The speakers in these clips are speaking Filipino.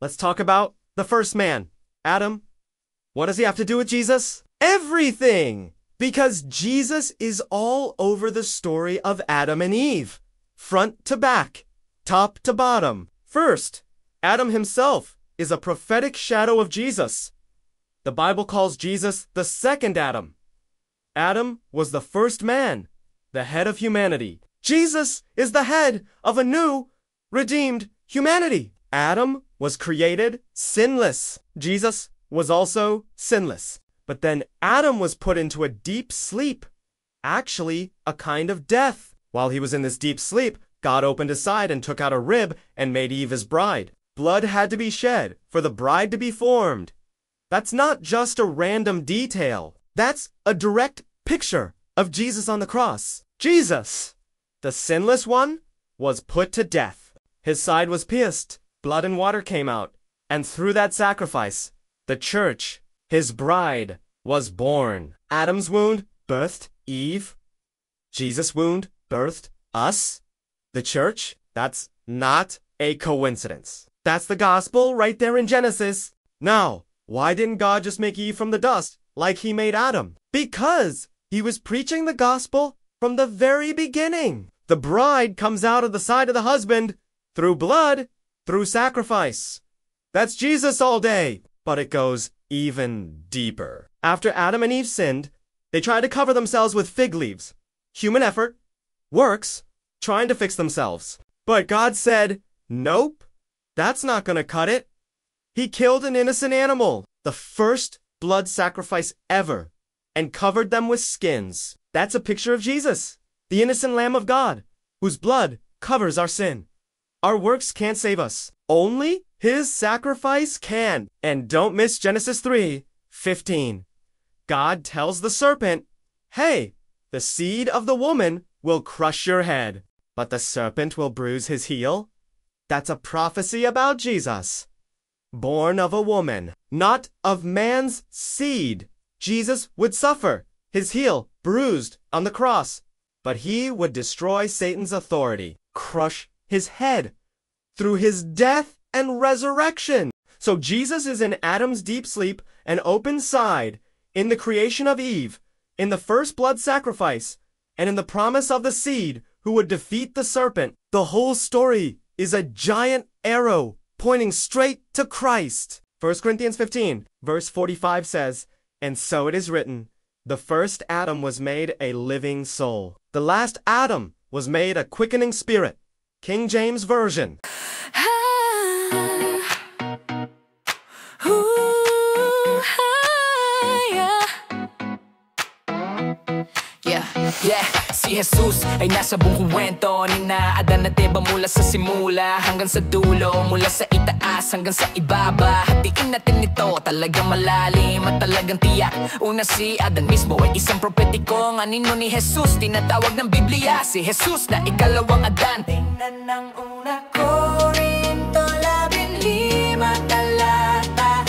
let's talk about the first man, Adam. What does he have to do with Jesus? Everything! Because Jesus is all over the story of Adam and Eve, front to back, top to bottom. First, Adam himself is a prophetic shadow of Jesus. The Bible calls Jesus the second Adam. Adam was the first man, the head of humanity. Jesus is the head of a new, redeemed humanity. Adam was created sinless. Jesus was also sinless. But then Adam was put into a deep sleep, actually a kind of death. While he was in this deep sleep, God opened his side and took out a rib and made Eve his bride. Blood had to be shed for the bride to be formed. That's not just a random detail. That's a direct picture of Jesus on the cross. Jesus, the sinless one, was put to death. His side was pierced, blood and water came out, and through that sacrifice, the church, his bride, was born. Adam's wound birthed Eve. Jesus' wound birthed us, the church. That's not a coincidence. That's the gospel right there in Genesis. Now, why didn't God just make Eve from the dust like he made Adam? Because he was preaching the gospel from the very beginning. The bride comes out of the side of the husband through blood, through sacrifice. That's Jesus all day. But it goes even deeper. After Adam and Eve sinned, they tried to cover themselves with fig leaves. Human effort, works, trying to fix themselves. But God said, nope, that's not gonna cut it. He killed an innocent animal, the first blood sacrifice ever, and covered them with skins. That's a picture of Jesus, the innocent Lamb of God, whose blood covers our sin. Our works can't save us. Only his sacrifice can. And don't miss Genesis 3:15. God tells the serpent, hey, the seed of the woman will crush your head, but the serpent will bruise his heel. That's a prophecy about Jesus. Born of a woman, not of man's seed. Jesus would suffer, his heel bruised on the cross, but he would destroy Satan's authority, crush his head through his death and resurrection. So Jesus is in Adam's deep sleep and open side, in the creation of Eve, in the first blood sacrifice, and in the promise of the seed who would defeat the serpent. The whole story is a giant arrow pointing straight to Christ. 1 Corinthians 15, verse 45 says, and so it is written, the first Adam was made a living soul. The last Adam was made a quickening spirit. King James Version. Yeah, si Jesus ay nasa buong kwento ni na Adan at Eva mula sa simula hanggang sa dulo, mula sa itaas hanggang sa ibaba. Hatiin natin ito, talagang malalim at talagang tiyak. Una si Adan mismo ay isang propetiko, anino ni Jesus, tinatawag ng Biblia. Si Jesus na ikalawang Adan. Tingnan ng una Korinto 15 talata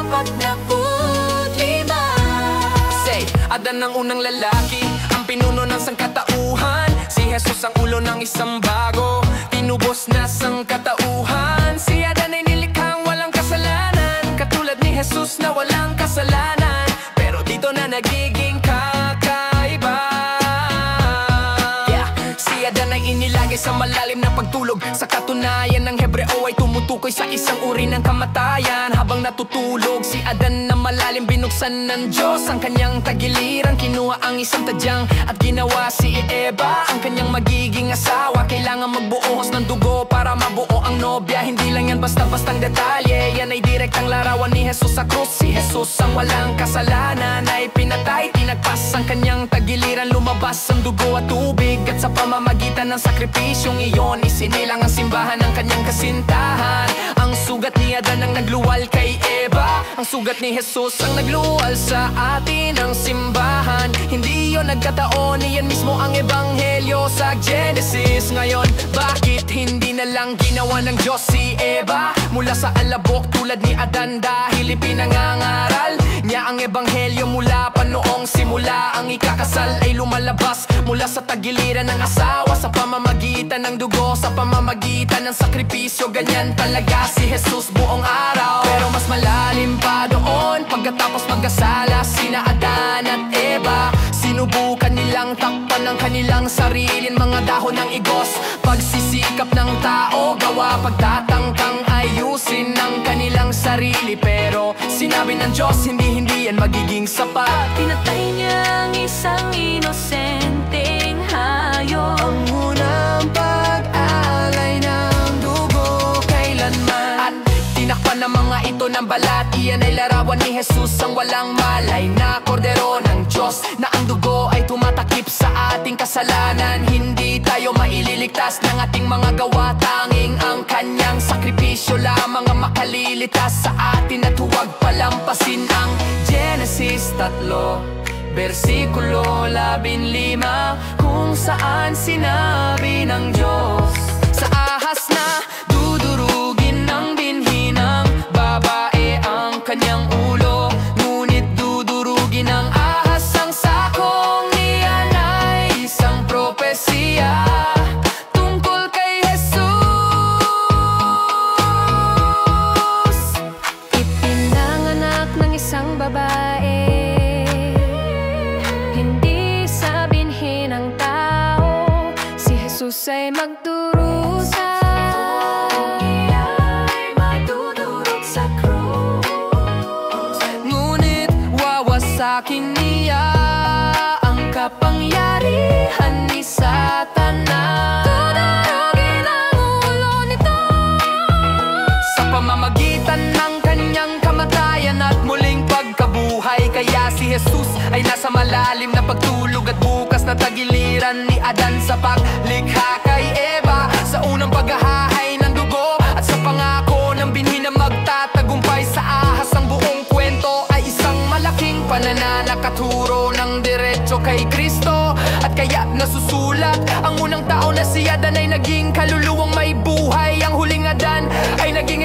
45. Say, Adan ang unang lalaki, pinuno ng sangkatauhan. Si Jesus ang ulo ng isang bago, tinubos na sangkatauhan. Si Adan ay nilikhang walang kasalanan, katulad ni Jesus na walang kasalanan, pero dito na nagiging kakaiba. Yeah, si Adan ay inilagay sa malalim na pagtulog. Sa katunayan ng Hebreo ay tumutukoy sa isang uri ng kamatayan. Habang natutulog si Adan na malalim, binuksan ng Diyos ang kanyang tagiliran. Kinuha ang isang tadyang at ginawa si Eva ang kanyang magiging asawa. Kailangan magbuhos ng dugo para mabuo ang nobya. Hindi lang yan basta-bastang detalye, yan ay direktang larawan ni Jesus sa krus. Si Jesus ang walang kasalanan ay pinatay, tinagpas ang kanyang tagiliran. Lumabas ang dugo at tubig, at sa pamamagitan ng sakripisyong iyon, isinilang ang simbahan ng kanyang kasintahan. Ang sugat ni Adan ang nagluwal kay Eva, ang sugat ni Jesus ang nagluwal sa atin ang simbahan. Hindi yon nagkataon, iyan mismo ang ebanghelyo sa Genesis. Ngayon, bakit hindi na lang ginawa ng Diyos si Eva mula sa alabok tulad ni Adan? Dahil ipinangangaral niya ang ebanghelyo mula pa noong simula. Ang ikakasal ay lumalabas mula sa tagiliran ng asawa, sa pamamagitan ng dugo, sa pamamagitan ng sakripisyo. Ganyan talaga si Jesus buong araw. Pero mas malalim pa doon, pagkatapos magkasala sina Adan at Eva, sinubukan nilang takpan ng kanilang sariling mga dahon ng igos. Pagsisikap ng tao, gawa pagtatangkang ayusin ng kanilang sarili. Pero sinabi ng Diyos, hindi yan magiging sapat. Pinatay niya ang isang inosenteng hayop. Ang unang pag-alay ng dugo kailanman. At tinakpan ng mga ito ng balat. Iyan ay larawan ni Jesus, ang walang malay na kordero ng Diyos, na ang dugo ay tumatakip sa ating kasalanan. Hindi tayo maililigtas ng ating mga gawa, tanging ang kanyang sakripisyo lamang ang makalilitas sa atin. At huwag palampasin ang Genesis 3 versikulo 15, kung saan sinabi ng Diyos, sa ahas na dudurugin ng binhi ng babae ang kanyang ulo, ngunit dudurugin ng ahas ang sakong niyan ay isang propesiya tungkol kay Jesus. Ipinanganak ng isang babae, hindi sa binhi ng tao. Si Jesus ay magdurusa, ay magdudurog sa krus. Ngunit wawasakin niya ang kapangyarihan ni Satanas. Dudurugin ang ulo nito Sa pamamagitan ng kanyang kamatayan at muling pagkabuhay. Kaya si Jesus ay nasa malalim na pagtulog, at bukas na tagiliran ni Adan sa paglikha kay Eva, sa unang paghahahay ng dugo at sa pangako ng binhi na magtatagumpay sa ahas. Ang buong kwento ay isang malaking pananakaturo ng diretso kay Kristo. At kaya nasusulat, ang unang tao na si Adan ay naging kaluluwang may buhay. Ang huling Adan ay naging